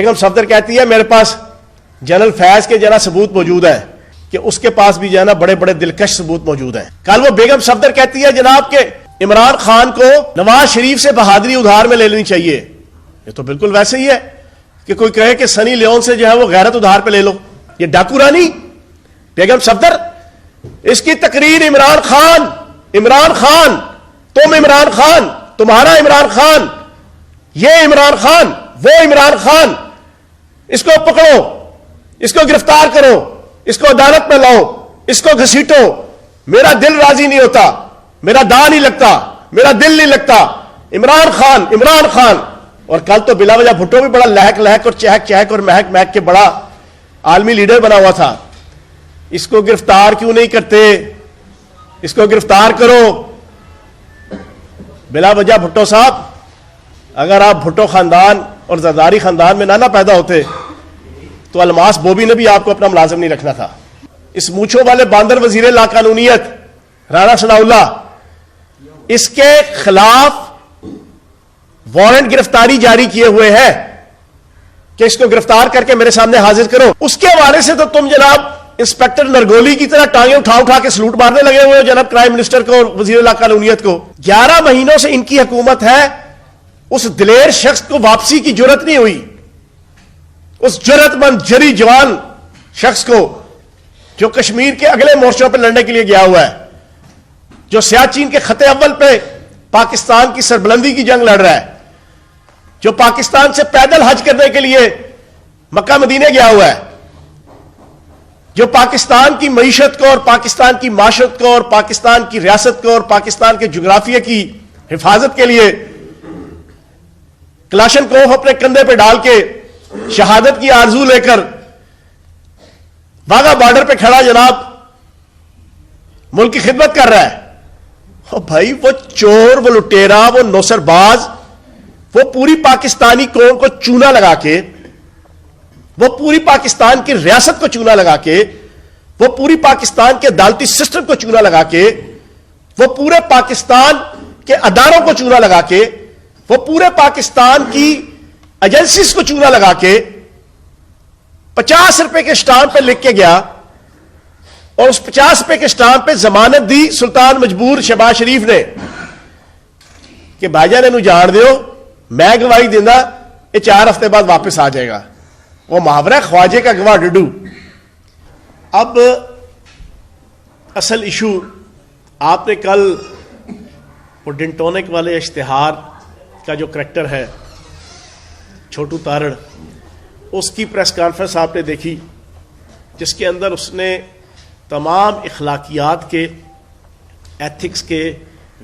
بیگم صفدر کہتی ہے میرے پاس جنرل فیض کے جنا ثبوت موجود ہے کہ اس کے پاس بھی جو ہے نا بڑے بڑے دلکش ثبوت موجود ہیں. کل وہ بیگم صفدر کہتی ہے جناب کہ عمران خان کو نواز شریف سے بہادری ادھار میں لے لینی چاہیے. یہ تو بالکل ویسے ہی ہے کہ کوئی کہے کہ سنی لیون سے جو ہے وہ غیرت ادھار پہ لے لو. یہ ڈاکو رانی بیگم صفدر، اس کی تقریر عمران خان، تم عمران خان، تمہارا عمران خان، یہ عمران خان، وہ عمران خان، اس کو پکڑو، اس کو گرفتار کرو، اس کو عدالت میں لاؤ، اس کو گھسیٹو. میرا دل راضی نہیں ہوتا، میرا دا نہیں لگتا، میرا دل نہیں لگتا. عمران خان. اور کل تو بلا وجہ بھٹو بھی بڑا لہک اور چہک اور مہک کے بڑا عالمی لیڈر بنا ہوا تھا. اس کو گرفتار کیوں نہیں کرتے؟ اس کو گرفتار کرو. بلا وجہ بھٹو صاحب، اگر آپ بھٹو خاندان اور زرداری خاندان میں نہ پیدا ہوتے تو الماس بوبی نے بھی آپ کو اپنا ملازم نہیں رکھنا تھا. اس مونچھوں والے باندر وزیر لا قانونیت رانا ثناء اللہ، اس کے خلاف وارنٹ گرفتاری جاری کیے ہوئے ہیں کہ اس کو گرفتار کر کے میرے سامنے حاضر کرو. اس کے حوالے سے تو تم جناب انسپیکٹر نرگولی کی طرح ٹانگیں اٹھا کے سلوٹ مارنے لگے ہوئے ہو جناب پرائم منسٹر کو اور وزیر لا قانونیت کو. 11 مہینوں سے ان کی حکومت ہے، اس دلیر شخص کو واپسی کی جرت نہیں ہوئی. اس جرت مند جری جوان شخص کو جو کشمیر کے اگلے مورچوں پہ لڑنے کے لیے گیا ہوا ہے، جو سیاچین کے خط اول پہ پاکستان کی سربلندی کی جنگ لڑ رہا ہے، جو پاکستان سے پیدل حج کرنے کے لیے مکہ مدینے گیا ہوا ہے، جو پاکستان کی معیشت کو اور پاکستان کی معاشرت کو اور پاکستان کی ریاست کو اور پاکستان کے جغرافیہ کی حفاظت کے لیے کلاشن کوف اپنے کندھے پہ ڈال کے شہادت کی آرزو لے کر واگا بارڈر پہ کھڑا جناب ملک کی خدمت کر رہا ہے. بھائی وہ چور، وہ لٹیرا، وہ نوسر باز، وہ پوری پاکستانی قوم کو چونا لگا کے، وہ پوری پاکستان کی ریاست کو چونا لگا کے، وہ پوری پاکستان کے عدالتی سسٹم کو چونا لگا کے، وہ پورے پاکستان کے اداروں کو چونا لگا کے، وہ پورے پاکستان کی ایجنسیز کو چونا لگا کے 50 روپے کے سٹامپ پہ لکھ کے گیا اور اس 50 روپے کے سٹامپ پہ ضمانت دی سلطان مجبور شہباز شریف نے کہ بھائی جان انہوں جان دیو، میں گواہی دینا، یہ 4 ہفتے بعد واپس آ جائے گا. وہ محاورہ خواجے کا گواہ ڈڈو. اب اصل ایشو آپ نے کل وہ ڈنٹونک والے اشتہار کا جو کریکٹر ہے چھوٹو تارڑ، اس کی پریس کانفرنس آپ نے دیکھی جس کے اندر اس نے تمام اخلاقیات کے، ایتھکس کے،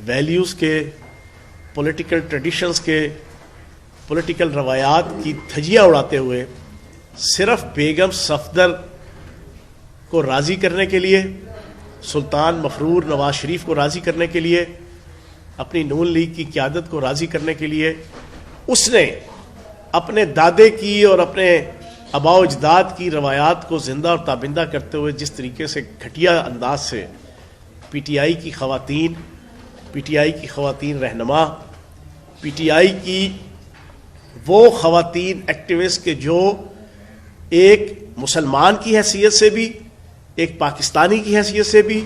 ویلیوز کے، پولیٹیکل ٹریڈیشنز کے، پولیٹیکل روایات کی دھجیاں اڑاتے ہوئے صرف بیگم صفدر کو راضی کرنے کے لیے، سلطان مفرور نواز شریف کو راضی کرنے کے لیے، اپنی نون لیگ کی قیادت کو راضی کرنے کے لیے اس نے اپنے دادے کی اور اپنے آباء و اجداد کی روایات کو زندہ اور تابندہ کرتے ہوئے جس طریقے سے گھٹیا انداز سے پی ٹی آئی کی خواتین رہنما، پی ٹی آئی کی وہ خواتین ایکٹیوسٹ کے جو ایک مسلمان کی حیثیت سے بھی، ایک پاکستانی کی حیثیت سے بھی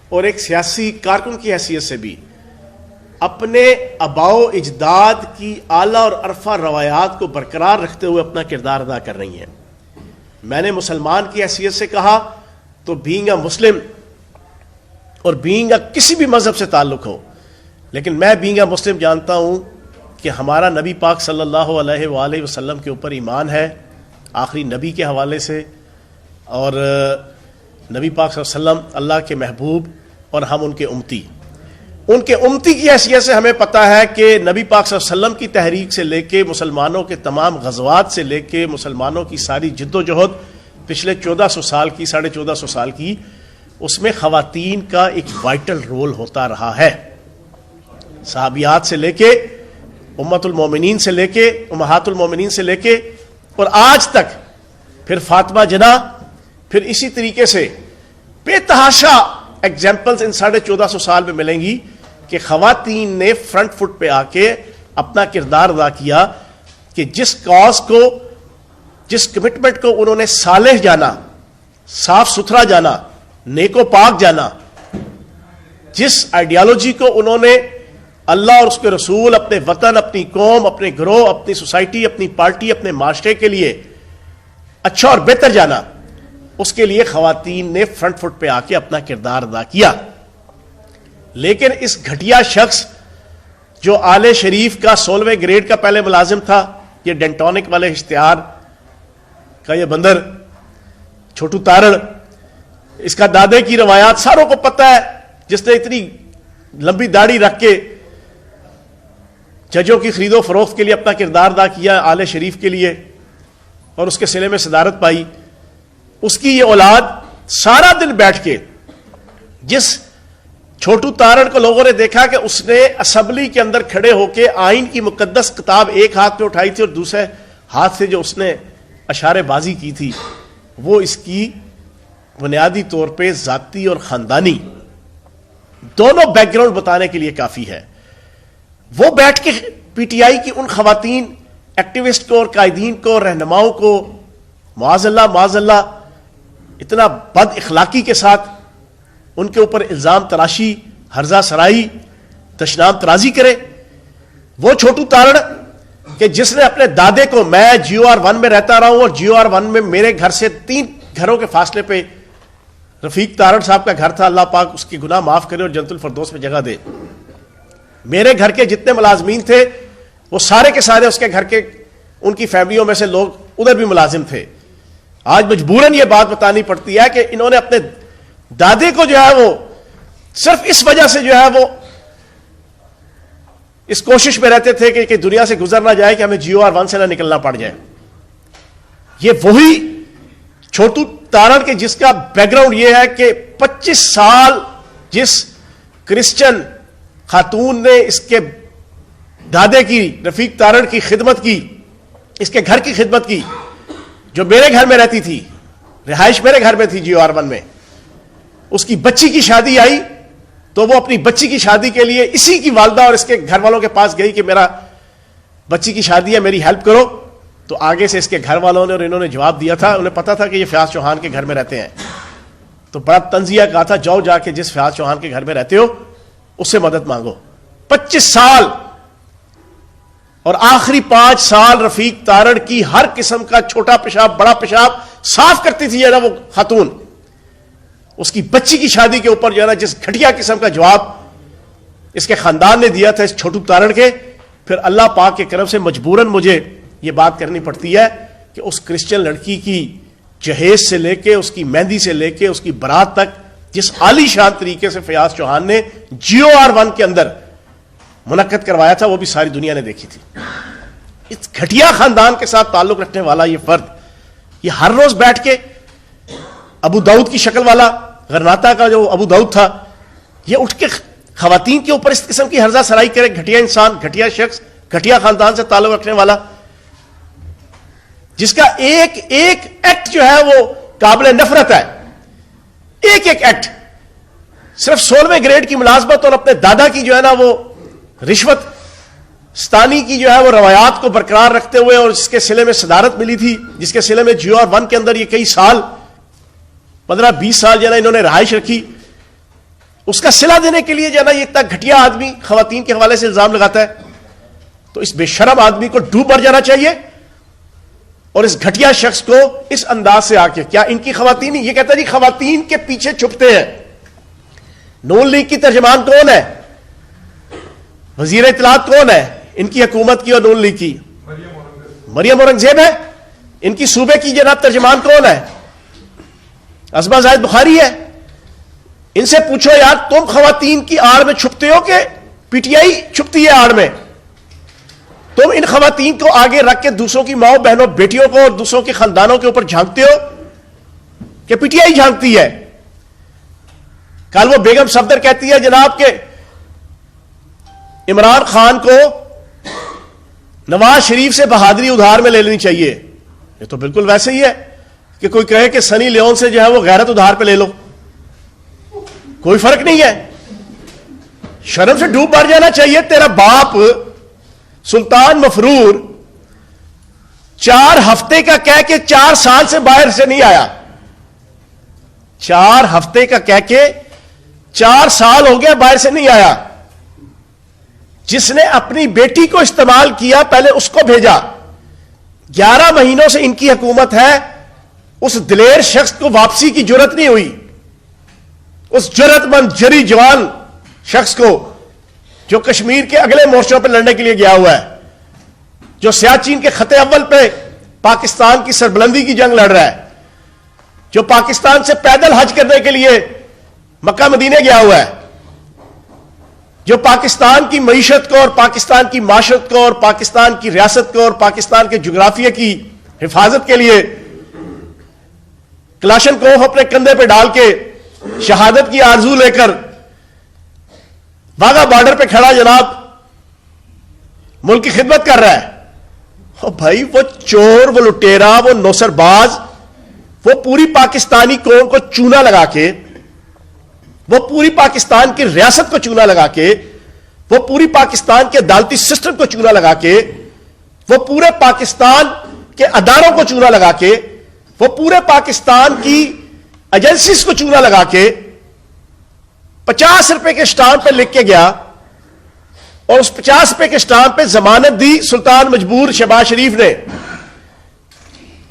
اور ایک سیاسی کارکن کی حیثیت سے بھی اپنے آباء و اجداد کی اعلیٰ اور عرفہ روایات کو برقرار رکھتے ہوئے اپنا کردار ادا کر رہی ہیں. میں نے مسلمان کی حیثیت سے کہا تو بینگ اے مسلم اور بینگ اے کسی بھی مذہب سے تعلق ہو، لیکن میں بینگ اے مسلم جانتا ہوں کہ ہمارا نبی پاک صلی اللہ علیہ وآلہ وسلم کے اوپر ایمان ہے آخری نبی کے حوالے سے، اور نبی پاک صلی اللہ علیہ وسلم اللہ کے محبوب اور ہم ان کے امتی کی حیثیت سے ہمیں پتہ ہے کہ نبی پاک صلی اللہ علیہ وسلم کی تحریک سے لے کے مسلمانوں کے تمام غزوات سے لے کے مسلمانوں کی ساری جد و جہد پچھلے 1400 سال کی 1450 سال کی، اس میں خواتین کا ایک وائٹل رول ہوتا رہا ہے. صحابیات سے لے کے امت المومنین سے لے کے امہات المومنین سے لے کے اور آج تک پھر فاطمہ جناح، پھر اسی طریقے سے بے تحاشا ایگزامپلز ان 1450 سال میں ملیں گی کہ خواتین نے فرنٹ فٹ پہ آ کے اپنا کردار ادا کیا کہ جس کاز کو جس کمٹمنٹ کو انہوں نے صالح جانا، صاف ستھرا جانا، نیک و پاک جانا، جس آئیڈیالوجی کو انہوں نے اللہ اور اس کے رسول، اپنے وطن، اپنی قوم، اپنے گروہ، اپنی سوسائٹی، اپنی پارٹی، اپنے معاشرے کے لیے اچھا اور بہتر جانا، اس کے لیے خواتین نے فرنٹ فٹ پہ آ کے اپنا کردار ادا کیا. لیکن اس گھٹیا شخص جو آل شریف کا 16ویں گریڈ کا پہلے ملازم تھا، یہ ڈینٹونک والے اشتہار کا یہ بندر چھوٹو تارڑ، اس کا دادے کی روایات ساروں کو پتہ ہے، جس نے اتنی لمبی داڑھی رکھ کے ججوں کی خرید و فروخت کے لیے اپنا کردار ادا کیا آل شریف کے لیے اور اس کے سلے میں صدارت پائی. اس کی یہ اولاد سارا دن بیٹھ کے، جس چھوٹو تارڑ کو لوگوں نے دیکھا کہ اس نے اسمبلی کے اندر کھڑے ہو کے آئین کی مقدس کتاب ایک ہاتھ میں اٹھائی تھی اور دوسرے ہاتھ سے جو اس نے اشارے بازی کی تھی، وہ اس کی بنیادی طور پہ ذاتی اور خاندانی دونوں بیک گراؤنڈ بتانے کے لیے کافی ہے. وہ بیٹھ کے پی ٹی آئی کی ان خواتین ایکٹیوسٹ کو اور قائدین کو، رہنماؤں کو معاذ اللہ اتنا بد اخلاقی کے ساتھ ان کے اوپر الزام تراشی، ہرزہ سرائی، تشنام ترازی کرے. وہ چھوٹو تارڑ کہ جس نے اپنے دادے کو، میں جیو آر 1 میں رہتا رہا ہوں اور جیو آر 1 میں میرے گھر سے 3 گھروں کے فاصلے پہ رفیق تارڑ صاحب کا گھر تھا، اللہ پاک اس کی گناہ معاف کرے اور جنت الفردوس میں جگہ دے. میرے گھر کے جتنے ملازمین تھے وہ سارے کے سارے اس کے گھر کے، ان کی فیملیوں میں سے لوگ ادھر بھی ملازم تھے. آج مجبوراً یہ بات بتانی پڑتی ہے کہ انہوں نے اپنے دادے کو جو ہے وہ صرف اس وجہ سے جو ہے وہ اس کوشش میں رہتے تھے کہ دنیا سے گزر نہ جائے کہ ہمیں جیو آر 1 سے نہ نکلنا پڑ جائے. یہ وہی چھوٹو تارڑ کے جس کا بیک گراؤنڈ یہ ہے کہ 25 سال جس کرسچن خاتون نے اس کے دادے کی، رفیق تارڑ کی خدمت کی، اس کے گھر کی خدمت کی، جو میرے گھر میں رہتی تھی، رہائش میرے گھر میں تھی جیو آر 1 میں، اس کی بچی کی شادی آئی تو وہ اپنی بچی کی شادی کے لیے اسی کی والدہ اور اس کے گھر والوں کے پاس گئی کہ میرا بچی کی شادی ہے، میری ہیلپ کرو. تو آگے سے اس کے گھر والوں نے اور انہوں نے جواب دیا تھا، انہیں پتا تھا کہ یہ فیاض چوہان کے گھر میں رہتے ہیں، تو بڑا تنزیہ کہا تھا جاؤ جا کے جس فیاض چوہان کے گھر میں رہتے ہو اس سے مدد مانگو. 25 سال اور آخری 5 سال رفیق تارڑ کی ہر قسم کا چھوٹا پیشاب بڑا پیشاب صاف کرتی تھی وہ خاتون. اس کی بچی کی شادی کے اوپر جو ہے نا جس گھٹیا قسم کا جواب اس کے خاندان نے دیا تھا اس چھوٹو تارڑ کے، پھر اللہ پاک کے کرم سے مجبوراً مجھے یہ بات کرنی پڑتی ہے کہ اس کرسچن لڑکی کی جہیز سے لے کے، اس کی مہندی سے لے کے، اس کی برات تک جس عالی شان طریقے سے فیاض چوہان نے جیو آر 1 کے اندر منعقد کروایا تھا، وہ بھی ساری دنیا نے دیکھی تھی. اس گھٹیا خاندان کے ساتھ تعلق رکھنے والا یہ فرد، یہ ہر روز بیٹھ کے ابو داؤد کی شکل والا، غرناطہ کا جو ابو داؤد تھا، یہ اٹھ کے خواتین کے اوپر اس قسم کی ہرزہ سرائی کرے. گھٹیا انسان، گھٹیا شخص، گھٹیا خاندان سے تعلق رکھنے والا، جس کا ایک ایک ایکٹ جو ہے وہ قابل نفرت ہے. ایک ایک ایکٹ، صرف 16ویں گریڈ کی ملازمت اور اپنے دادا کی جو ہے نا وہ رشوت ستانی کی جو ہے وہ روایات کو برقرار رکھتے ہوئے، اور جس کے سلے میں صدارت ملی تھی، جس کے سلے میں جیو آر 1 کے اندر یہ کئی سال 15-20 سال جو ہے نا انہوں نے رہائش رکھی، اس کا صلہ دینے کے لیے جو ہے نا یہ اتنا گھٹیا آدمی خواتین کے حوالے سے الزام لگاتا ہے. تو اس بے شرم آدمی کو ڈوب مر جانا چاہیے. اور اس گھٹیا شخص کو اس انداز سے آ کے، کیا ان کی خواتین، یہ کہتا ہے جی خواتین کے پیچھے چھپتے ہیں. نون لیگ کی ترجمان کون ہے؟ وزیر اطلاعات کون ہے ان کی حکومت کی اور نون لیگ کی؟ مریم اورنگزیب ہے. ان کی صوبے کی جناب ترجمان کون ہے؟ عظمہ زاہد بخاری ہے. ان سے پوچھو یار تم خواتین کی آڑ میں چھپتے ہو کہ پی ٹی آئی چھپتی ہے آڑ میں؟ تم ان خواتین کو آگے رکھ کے دوسروں کی ماؤں بہنوں بیٹیوں کو اور دوسروں کے خاندانوں کے اوپر جھانکتے ہو کہ پی ٹی آئی جھانکتی ہے؟ کل وہ بیگم صفدر کہتی ہے جناب کہ عمران خان کو نواز شریف سے بہادری ادھار میں لے لینی چاہیے. یہ تو بالکل ویسے ہی ہے کہ کوئی کہے کہ سنی لیون سے جو ہے وہ غیرت ادھار پہ لے لو، کوئی فرق نہیں ہے. شرم سے ڈوب مر جانا چاہیے. تیرا باپ سلطان مفرور 4 ہفتے کا کہہ کے 4 سال سے باہر سے نہیں آیا. 4 ہفتے کا کہہ کے 4 سال ہو گیا باہر سے نہیں آیا. جس نے اپنی بیٹی کو استعمال کیا پہلے اس کو بھیجا. 11 مہینوں سے ان کی حکومت ہے. اس دلیر شخص کو واپسی کی جرت نہیں ہوئی. اس جرت مند جری جوان شخص کو جو کشمیر کے اگلے مورچوں پہ لڑنے کے لیے گیا ہوا ہے, جو سیاچین کے خط اول پہ پاکستان کی سربلندی کی جنگ لڑ رہا ہے, جو پاکستان سے پیدل حج کرنے کے لیے مکہ مدینے گیا ہوا ہے, جو پاکستان کی معیشت کو اور پاکستان کی معاشرت کو اور پاکستان کی ریاست کو اور پاکستان کے جغرافیہ کی حفاظت کے لیے کلاشن کوف اپنے کندھے پہ ڈال کے شہادت کی آرزو لے کر واگا بارڈر پہ کھڑا جناب ملک کی خدمت کر رہا ہے. اور بھائی وہ چور, وہ لٹیرا, وہ نوسر باز, وہ پوری پاکستانی قوم کو چونا لگا کے, وہ پوری پاکستان کی ریاست کو چونا لگا کے, وہ پوری پاکستان کے عدالتی سسٹم کو چونا لگا کے, وہ پورے پاکستان کے اداروں کو چونا لگا کے, وہ پورے پاکستان کی ایجنسیز کو چونا لگا کے 50 روپے کے اسٹامپ پہ لکھ کے گیا, اور اس 50 روپے کے اسٹامپ پہ ضمانت دی سلطان مجبور شہباز شریف نے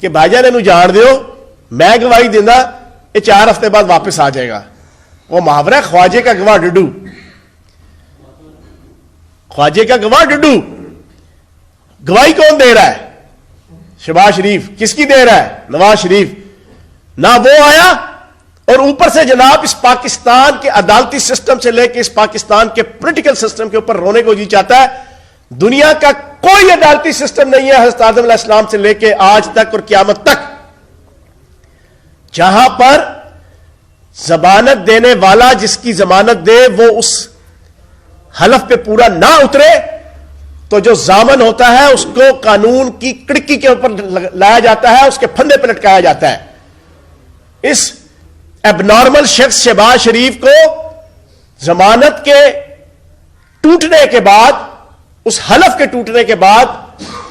کہ بھائی جان انہوں جان دیو, میں گواہی دینا, یہ 4 ہفتے بعد واپس آ جائے گا. وہ محاورہ خواجے کا گواہ ڈڈو, خواجے کا گواہ ڈڈو. گواہی کون دے رہا ہے؟ شہباز شریف. کس کی دے رہا ہے؟ نواز شریف. نہ وہ آیا, اور اوپر سے جناب اس پاکستان کے عدالتی سسٹم سے لے کے اس پاکستان کے پولیٹیکل سسٹم کے اوپر رونے کو جی چاہتا ہے. دنیا کا کوئی عدالتی سسٹم نہیں ہے حضرت آدم علیہ السلام سے لے کے آج تک اور قیامت تک جہاں پر ضمانت دینے والا جس کی ضمانت دے وہ اس حلف پہ پورا نہ اترے تو جو ضامن ہوتا ہے اس کو قانون کی کڑکی کے اوپر لایا جاتا ہے, اس کے پھندے پہ لٹکایا جاتا ہے. اس اب نارمل شخص شہباز شریف کو ضمانت کے ٹوٹنے کے بعد, اس حلف کے ٹوٹنے کے بعد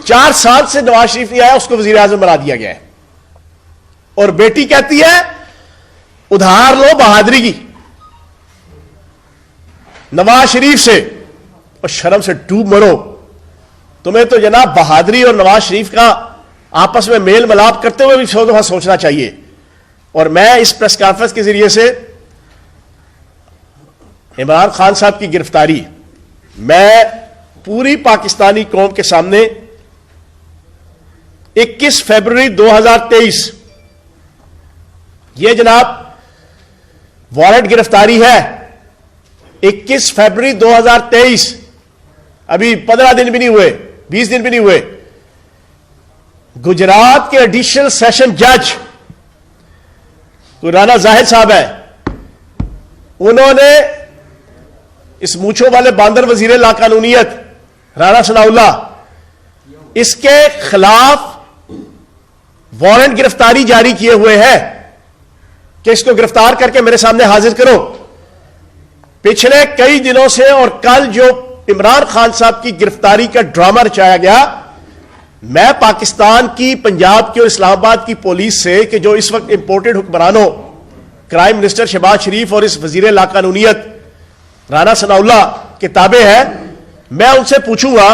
4 سال سے نواز شریف نہیں آیا, اس کو وزیر اعظم بنا دیا گیا ہے. اور بیٹی کہتی ہے ادھار لو بہادری کی نواز شریف سے, اور شرم سے ڈوب مرو. تمہیں تو جناب بہادری اور نواز شریف کا آپس میں میل ملاپ کرتے ہوئے بھی 100 دفعہ سوچنا چاہیے. اور میں اس پریس کانفرنس کے ذریعے سے عمران خان صاحب کی گرفتاری میں پوری پاکستانی قوم کے سامنے 21 فروری 2023 یہ جناب وارنٹ گرفتاری ہے. 21 فروری 2023, ابھی 15 دن بھی نہیں ہوئے, 20 دن بھی نہیں ہوئے. گجرات کے ایڈیشنل سیشن جج رانا زاہد صاحب ہے, انہوں نے اس مونچھوں والے باندر وزیر لاقانونیت رانا ثناء اللہ اس کے خلاف وارنٹ گرفتاری جاری کیے ہوئے ہیں کہ اس کو گرفتار کر کے میرے سامنے حاضر کرو. پچھلے کئی دنوں سے اور کل جو عمران خان صاحب کی گرفتاری کا ڈرامہ رچایا گیا, میں پاکستان کی پنجاب کی اور اسلام آباد کی پولیس سے کہ جو اس وقت امپورٹڈ حکمرانوں کرائم منسٹر شہباز شریف اور اس وزیر لاقانونیت رانا ثناء اللہ کے تابع ہے, میں ان سے پوچھوں گا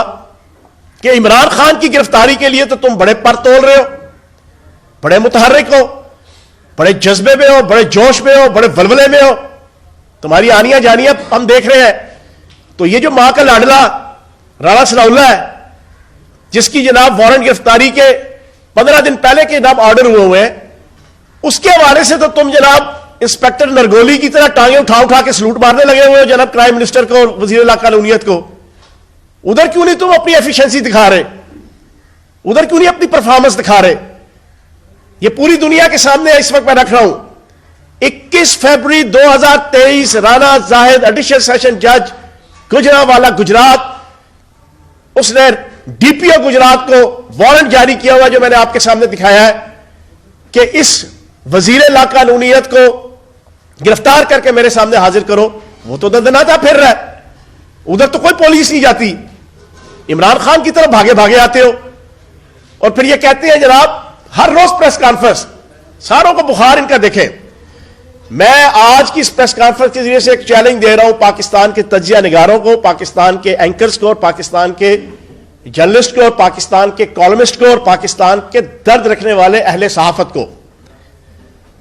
کہ عمران خان کی گرفتاری کے لیے تو تم بڑے پر تول رہے ہو, بڑے متحرک ہو, بڑے جذبے میں ہو, بڑے جوش میں ہو, بڑے ولولے میں ہو, تمہاری آنیاں جانیاں ہم دیکھ رہے ہیں. تو یہ جو ماں کا لاڈلا رانا ثناء اللہ ہے جس کی جناب وارنٹ گرفتاری کے 15 دن پہلے کے جناب آرڈر ہوئے ہیں, اس کے حوالے سے تو تم جناب انسپیکٹر نرگولی کی طرح ٹانگیں اٹھا کے سلوٹ مارنے لگے ہوئے ہو جناب کرائم منسٹر کو اور وزیر لاقانونیت کو. ادھر کیوں نہیں تم اپنی ایفیشنسی دکھا رہے, ادھر کیوں نہیں اپنی پرفارمنس دکھا رہے؟ یہ پوری دنیا کے سامنے اس وقت میں رکھ رہا ہوں. 21 فروری 2023 رانا زاہد ایڈیشنل سیشن جج گجرانوالہ گجرات, اس نے ڈی پی او گجرات کو وارنٹ جاری کیا ہوا جو میں نے آپ کے سامنے دکھایا ہے کہ اس وزیر لاقانونیت کو گرفتار کر کے میرے سامنے حاضر کرو. وہ تو دندناتا پھر رہا ہے, ادھر تو کوئی پولیس نہیں جاتی. عمران خان کی طرف بھاگے بھاگے آتے ہو, اور پھر یہ کہتے ہیں جناب ہر روز پریس کانفرنس، ساروں کو بخار ان کا دیکھیں. میں آج کی اس پریس کانفرنس کے ذریعے سے ایک چیلنج دے رہا ہوں پاکستان کے تجزیہ نگاروں کو، پاکستان کے اینکرز کو، اور پاکستان کے جرنلسٹ کو، اور پاکستان کے کالمسٹ کو، اور پاکستان کے درد رکھنے والے اہل صحافت کو،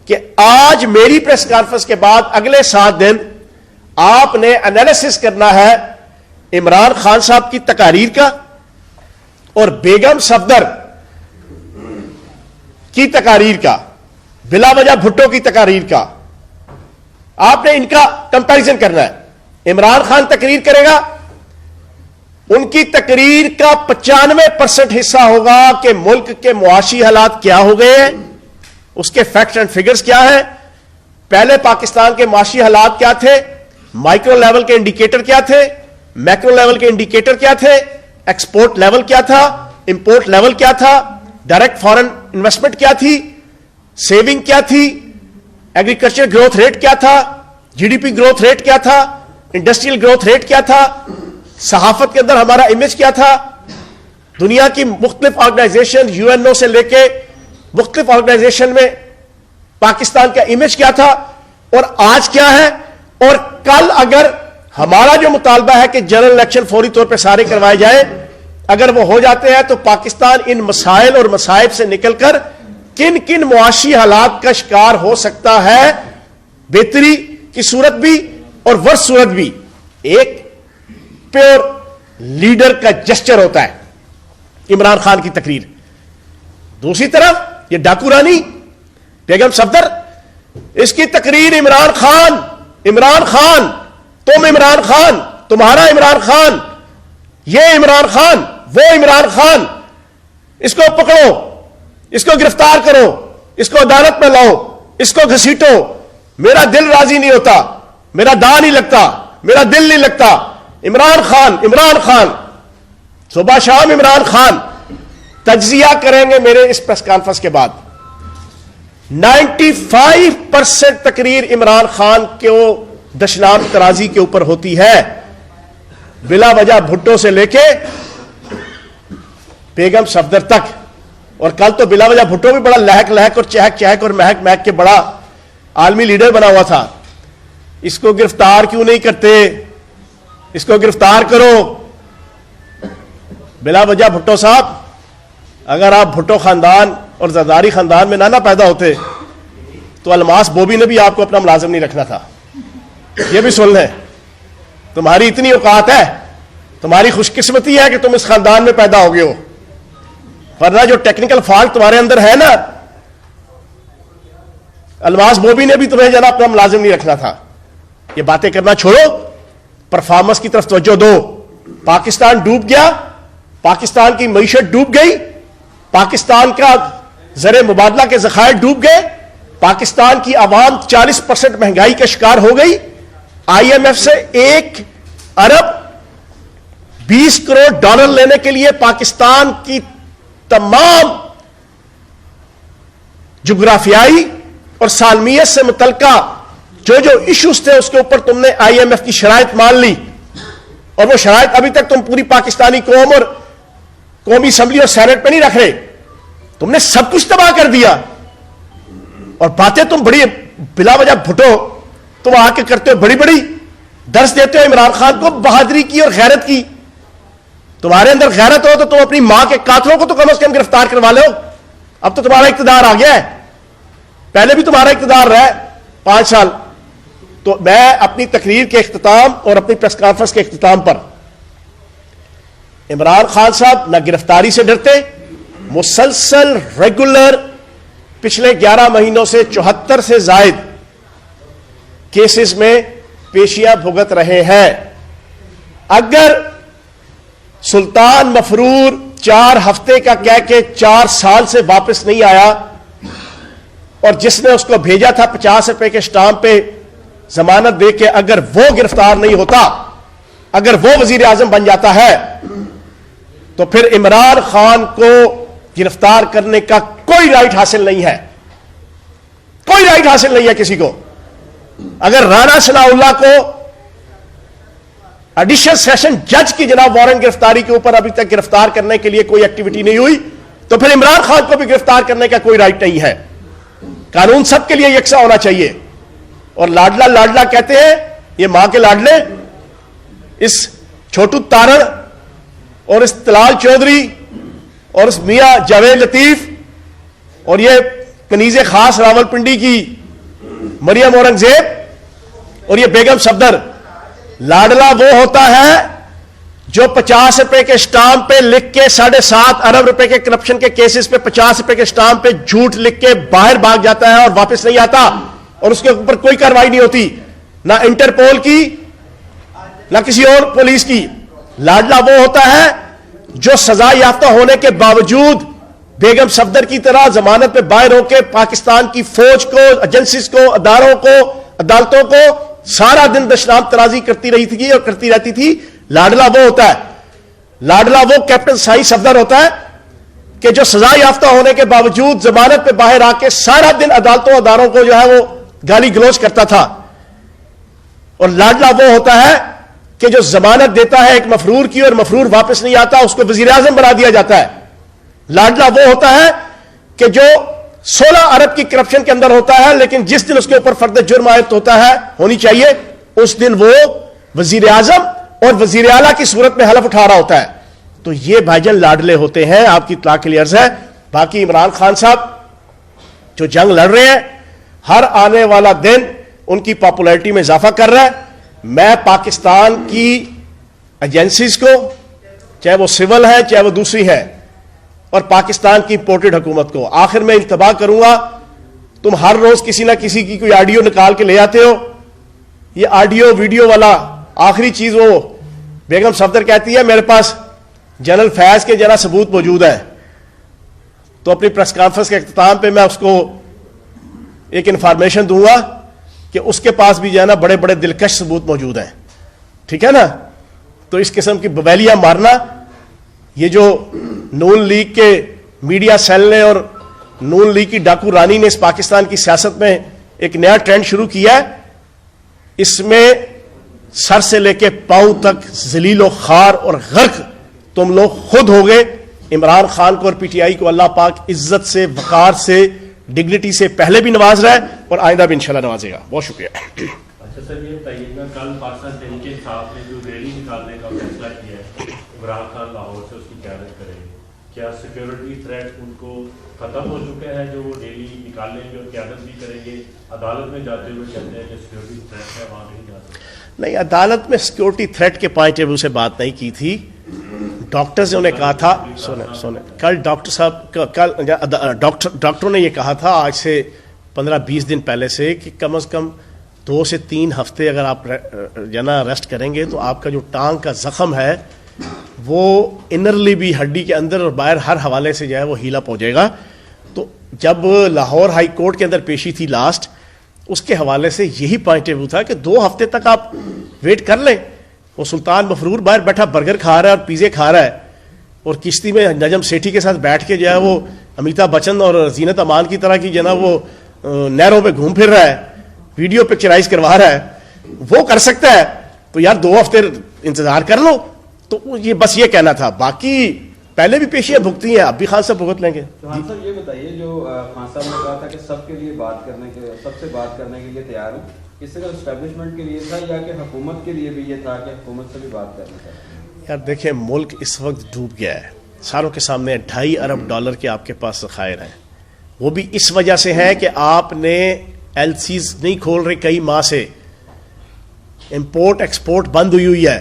کہ آج میری پریس کانفرنس کے بعد اگلے 7 دن آپ نے انالیسس کرنا ہے عمران خان صاحب کی تقاریر کا اور بیگم صفدر کی تقاریر کا، بلا وجہ بھٹو کی تقاریر کا. آپ نے ان کا کمپیریزن کرنا ہے. عمران خان تقریر کرے گا، ان کی تقریر کا 95% حصہ ہوگا کہ ملک کے معاشی حالات کیا ہو گئے ہیں، اس کے فیکٹس اینڈ فگرز کیا ہیں، پہلے پاکستان کے معاشی حالات کیا تھے، مائکرو لیول کے انڈیکیٹر کیا تھے، میکرو لیول کے انڈیکیٹر کیا تھے، ایکسپورٹ لیول کیا تھا، امپورٹ لیول کیا تھا، ڈائریکٹ فارن انویسٹمنٹ کیا تھی، سیونگ کیا تھی، ایگریکلچر گروتھ ریٹ کیا تھا، G D P growth rate کیا تھا، انڈسٹریل گروتھ ریٹ کیا تھا، صحافت کے اندر ہمارا امیج کیا تھا، دنیا کی مختلف آرگنائزیشن یو این او سے لے کے مختلف آرگنائزیشن میں پاکستان کا امیج کیا تھا، اور آج کیا ہے. اور کل اگر ہمارا جو مطالبہ ہے کہ جنرل الیکشن فوری طور پہ سارے کروائے جائیں، اگر وہ ہو جاتے ہیں تو پاکستان ان مسائل اور مصائب سے نکل کر کن کن معاشی حالات کا شکار ہو سکتا ہے، بہتری کی صورت بھی اور ورس صورت بھی. ایک پیور لیڈر کا جسچر ہوتا ہے عمران خان کی تقریر. دوسری طرف یہ ڈاکو رانی بیگم صفدر، اس کی تقریر عمران خان، تم عمران خان، تمہارا عمران خان، یہ عمران خان، وہ عمران خان، اس کو پکڑو، اس کو گرفتار کرو، اس کو عدالت میں لاؤ، اس کو گھسیٹو، میرا دل راضی نہیں ہوتا، میرا دا نہیں لگتا، میرا دل نہیں لگتا. عمران خان صبح شام عمران خان. تجزیہ کریں گے میرے اس پریس کانفرنس کے بعد. 95% تقریر عمران خان کو دشنام ترازی کے اوپر ہوتی ہے، بلا وجہ بھٹو سے لے کے بیگم صفدر تک. اور کل تو بلا وجہ بھٹو بھی بڑا لہک اور چہک اور مہک کے بڑا عالمی لیڈر بنا ہوا تھا. اس کو گرفتار کیوں نہیں کرتے؟ اس کو گرفتار کرو. بلا وجہ بھٹو صاحب، اگر آپ بھٹو خاندان اور زرداری خاندان میں نہ پیدا ہوتے تو الماس بوبی نے بھی آپ کو اپنا ملازم نہیں رکھنا تھا. یہ بھی سن لیں، تمہاری اتنی اوقات ہے، تمہاری خوش قسمتی ہے کہ تم اس خاندان میں پیدا ہو گئے ہو، ورنہ جو ٹیکنیکل فالٹ تمہارے اندر ہے نا، الماس بوبی نے بھی تمہیں جنا اپنا ملازم نہیں رکھنا تھا. یہ باتیں کرنا چھوڑو، پرفارمنس کی طرف توجہ دو. پاکستان ڈوب گیا، پاکستان کی معیشت ڈوب گئی، پاکستان کا زر مبادلہ کے ذخائر ڈوب گئے، پاکستان کی عوام 40% مہنگائی کا شکار ہو گئی. آئی ایم ایف سے 1 ارب 20 کروڑ ڈالر لینے کے لیے پاکستان کی تمام جغرافیائی اور سالمیت سے متعلقہ جو ایشوز تھے اس کے اوپر تم نے آئی ایم ایف کی شرائط مان لی، اور وہ شرائط ابھی تک تم پوری پاکستانی قوم اور قومی اسمبلی اور سینٹ پہ نہیں رکھ رہے. تم نے سب کچھ تباہ کر دیا. اور باتیں تم بڑی بلا وجہ بھٹو تم آ کے کرتے ہو، بڑی درس دیتے ہو عمران خان کو بہادری کی اور غیرت کی. تمہارے اندر غیرت ہو تو تم اپنی ماں کے قاتلوں کو تو کم از کم گرفتار کروا لو. اب تو تمہارا اقتدار آ گیا ہے، پہلے بھی تمہارا اقتدار رہا ہے 5 سال. تو میں اپنی تقریر کے اختتام اور اپنی پریس کانفرنس کے اختتام پر عمران خان صاحب نہ گرفتاری سے ڈرتے، مسلسل ریگولر پچھلے 11 مہینوں سے 74 سے زائد کیسز میں پیشیاں بھگت رہے ہیں. اگر سلطان مفرور 4 ہفتے کا کہہ کے 4 سال سے واپس نہیں آیا، اور جس نے اس کو بھیجا تھا 50 روپے کے سٹامپ پہ ضمانت دے کے، اگر وہ گرفتار نہیں ہوتا، اگر وہ وزیر اعظم بن جاتا ہے، تو پھر عمران خان کو گرفتار کرنے کا کوئی رائٹ حاصل نہیں ہے. کوئی رائٹ حاصل نہیں ہے کسی کو. اگر رانا ثناء اللہ کو ایڈیشنل سیشن جج کی جناب وارنٹ گرفتاری کے اوپر ابھی تک گرفتار کرنے کے لیے کوئی ایکٹیویٹی نہیں ہوئی، تو پھر عمران خان کو بھی گرفتار کرنے کا کوئی رائٹ نہیں ہے. قانون سب کے لیے یکساں ہونا چاہیے. اور لاڈلا لاڈلا کہتے ہیں یہ ماں کے لاڈلے, اس چھوٹو تارڑ اور اس طلال چودھری اور اس میاں جاوید لطیف اور یہ کنیز خاص راولپنڈی کی مریم اورنگزیب اور یہ بیگم صفدر. لاڈلا وہ ہوتا ہے جو 50 روپے کے اسٹامپ پہ لکھ کے 7.5 ارب روپے کے کرپشن کے کیسز پہ 50 روپے کے اسٹامپ پہ جھوٹ لکھ کے باہر بھاگ جاتا ہے اور واپس نہیں آتا, اور اس کے اوپر کوئی کارروائی نہیں ہوتی, نہ انٹرپول کی نہ کسی اور پولیس کی. لاڈلا وہ ہوتا ہے جو سزا یافتہ ہونے کے باوجود بیگم صفدر کی طرح ضمانت پہ باہر ہو کے پاکستان کی فوج کو, ایجنسیز کو, اداروں کو, عدالتوں کو سارا دن دشنام ترازی کرتی رہی تھی اور کرتی رہتی تھی. لاڈلا وہ ہوتا ہے, لاڈلا وہ کیپٹن سائی صفدر ہوتا ہے کہ جو سزا یافتہ ہونے کے باوجود ضمانت پہ باہر آ کے سارا دن عدالتوں اداروں کو جو ہے وہ گالی گلوچ کرتا تھا. اور لاڈلا وہ ہوتا ہے کہ جو ضمانت دیتا ہے ایک مفرور کی اور مفرور واپس نہیں آتا, اس کو وزیر اعظم بنا دیا جاتا ہے. لاڈلا وہ ہوتا ہے کہ جو 16 ارب کی کرپشن کے اندر ہوتا ہے, لیکن جس دن اس کے اوپر فرد جرم عائد ہوتا ہے ہونی چاہیے اس دن وہ وزیر اعظم اور وزیر اعلیٰ کی صورت میں حلف اٹھا رہا ہوتا ہے. تو یہ بھائی جان لاڈلے ہوتے ہیں. آپ کی اطلاع کے لیے عرض ہے. باقی عمران خان صاحب جو جنگ لڑ رہے ہیں, ہر آنے والا دن ان کی پاپولیرٹی میں اضافہ کر رہا ہے. میں پاکستان کی ایجنسیز کو, چاہے وہ سول ہے چاہے وہ دوسری ہے, اور پاکستان کی امپورٹڈ حکومت کو آخر میں انتباہ کروں گا, تم ہر روز کسی نہ کسی کی کوئی آڈیو نکال کے لے آتے ہو. یہ آڈیو ویڈیو والا آخری چیز وہ بیگم صفدر کہتی ہے میرے پاس جنرل فیض کے جنا ثبوت موجود ہے, تو اپنی پریس کانفرنس کے اختتام پہ میں اس کو ایک انفارمیشن دوں گا کہ اس کے پاس بھی جو ہے نا بڑے بڑے دلکش ثبوت موجود ہیں. ٹھیک ہے نا. تو اس قسم کی بویلیاں مارنا, یہ جو نون لیگ کے میڈیا سیل نے اور نون لیگ کی ڈاکو رانی نے اس پاکستان کی سیاست میں ایک نیا ٹرینڈ شروع کیا ہے, اس میں سر سے لے کے پاؤں تک ذلیل و خوار اور غرق تم لوگ خود ہو گئے. عمران خان کو اور پی ٹی آئی کو اللہ پاک عزت سے, وقار سے, ڈگنیٹی سے پہلے بھی نواز رہا ہے اور آئندہ بھی انشاءاللہ نوازے گا. بہت شکریہ. اچھا سر, یہ بتائیے گا کل پاکستان تحریک انصاف نے جو ریلی نکالنے کا فیصلہ کیا ہے, عمران خان لاہور سے اس کی قیادت کریں گے, کیا سیکیورٹی تھریٹ ان کو ختم ہو چکا ہے جو وہ ریلی نکالیں گے اور قیادت بھی کریں گے؟ عدالت میں جاتے ہوئے کہتے ہیں کہ سیکیورٹی تھریٹ ہے, وہاں نہیں جا سکتے. نہیں, عدالت میں سیکیورٹی تھریٹ کے پوائنٹ آف ویو سے بات نہیں کی تھی. ڈاکٹرز نے انہیں کہا تھا, سنیں کل ڈاکٹر صاحب ڈاکٹروں نے یہ کہا تھا آج سے 15-20 دن پہلے سے کہ کم از کم 2 سے 3 ہفتے اگر آپ جنا ریسٹ کریں گے تو آپ کا جو ٹانگ کا زخم ہے وہ انرلی بھی ہڈی کے اندر اور باہر ہر حوالے سے جو ہے وہ ہیل اپ ہو جائے گا. تو جب لاہور ہائی کورٹ کے اندر پیشی تھی لاسٹ, اس کے حوالے سے یہی پوائنٹ آف ویو تھا کہ 2 ہفتے تک آپ ویٹ کر لیں. وہ سلطان مفرور باہر بیٹھا برگر کھا رہا ہے اور پیزے کھا رہا ہے, اور کشتی میں نجم سیٹھی کے ساتھ بیٹھ کے جو ہے وہ امیتابھ بچن اور زینت امان کی طرح کی جو ہے وہ نہروں پہ گھوم پھر رہا ہے, ویڈیو پکچرائز کروا رہا ہے. وہ کر سکتا ہے تو یار 2 ہفتے انتظار کر لو. تو یہ بس یہ کہنا تھا. باقی پہلے بھی پیشیاں بھگتی ہیں, اب بھی خان صاحب بھگت لیں گے. خان صاحب یہ بتائیے, جو خان صاحب نے کہا تھا کہ سب کے لیے بات کرنے کے, سب سے بات کرنے کے لیے تیار ہوں, اس سے اسٹیبلشمنٹ کے لیے تھا یا کہ حکومت کے لیے بھی یہ تھا کہ حکومت سے بھی بات کرنا تھا؟ یار دیکھیں, ملک اس وقت ڈوب گیا ہے. ساروں کے سامنے $2.5 ارب کے آپ کے پاس ذخائر ہیں. وہ بھی اس وجہ سے ہیں کہ آپ نے ایل سیز نہیں کھول رہے کئی ماہ سے, امپورٹ ایکسپورٹ بند ہوئی ہے.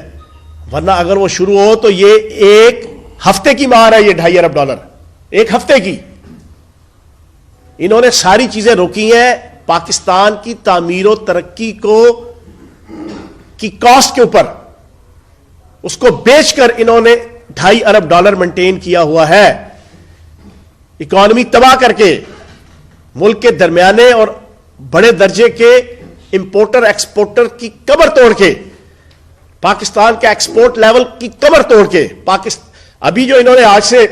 ورنہ اگر وہ شروع ہو تو یہ 1 ہفتے کی مار ہے, یہ $2.5 ارب 1 ہفتے کی. انہوں نے ساری چیزیں روکی ہیں. پاکستان کی تعمیر و ترقی کی کاسٹ کے اوپر اس کو بیچ کر انہوں نے $2.5 ارب مینٹین کیا ہوا ہے. اکانومی تباہ کر کے, ملک کے درمیانے اور بڑے درجے کے امپورٹر ایکسپورٹر کی کمر توڑ کے, پاکستان کے ایکسپورٹ لیول کی کمر توڑ کے, ابھی جو انہوں نے آج سے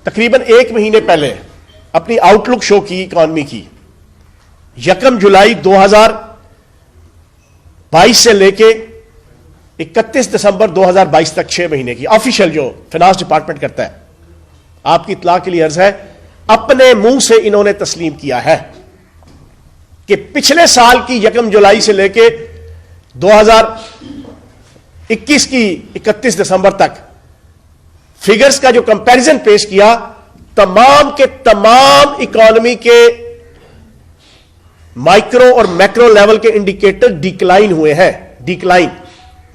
تقریباً 1 مہینے پہلے اپنی آؤٹ لک شو کی اکانومی کی, 1 جولائی 2022 سے لے کے 31 دسمبر 2022 تک 6 مہینے کی آفیشیل جو فائنانس ڈپارٹمنٹ کرتا ہے, آپ کی اطلاع کے لیے عرض ہے، اپنے منہ سے انہوں نے تسلیم کیا ہے کہ پچھلے سال کی 1 جولائی سے لے کے 2021 کی 31 دسمبر تک فگرز کا جو کمپیریزن پیش کیا، تمام کے تمام اکانومی کے مائکرو اور میکرو لیول کے انڈیکیٹر ڈیکلائن ہوئے ہیں، ڈیکلائن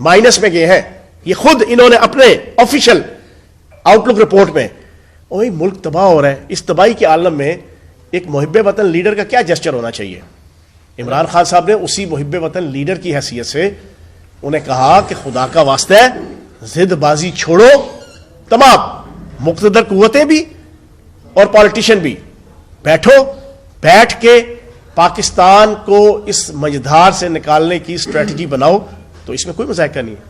مائنس میں گئے ہیں. یہ خود انہوں نے اپنے آفیشیل آؤٹ لک رپورٹ میں. اوہ ملک تباہ ہو رہا ہے. اس تباہی کے عالم میں ایک محب وطن لیڈر کا کیا جسچر ہونا چاہیے؟ عمران خان صاحب نے اسی محب وطن لیڈر کی حیثیت سے انہیں کہا کہ خدا کا واسطہ ہے ضد بازی چھوڑو، تمام مقتدر قوتیں بھی اور پالیٹیشین بھی بیٹھ کے پاکستان کو اس مجدھار سے نکالنے کی اسٹریٹجی بناؤ. تو اس میں کوئی مذائقہ نہیں ہے.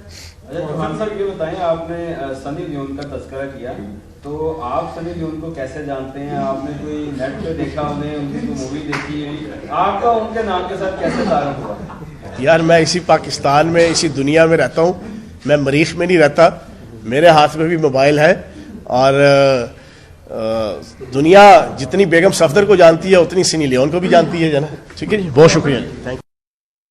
چوہان صاحب یہ بتائیں، آپ نے سنی لیون کا تذکرہ کیا، تو آپ سنی لیون کو کیسے جانتے ہیں؟ آپ نے کوئی نیٹ پہ دیکھا انہیں، ان کی کوئی مووی دیکھی ہے؟ آپ کا ان کے نام کے ساتھ کیسے تعارف ہوا؟ یار میں اسی پاکستان میں، اسی دنیا میں رہتا ہوں، میں مریخ میں نہیں رہتا. میرے ہاتھ میں بھی موبائل ہے، اور دنیا جتنی بیگم صفدر کو جانتی ہے اتنی سنی لیون کو بھی جانتی ہے. ٹھیک ہے جی، بہت شکریہ. Thank you.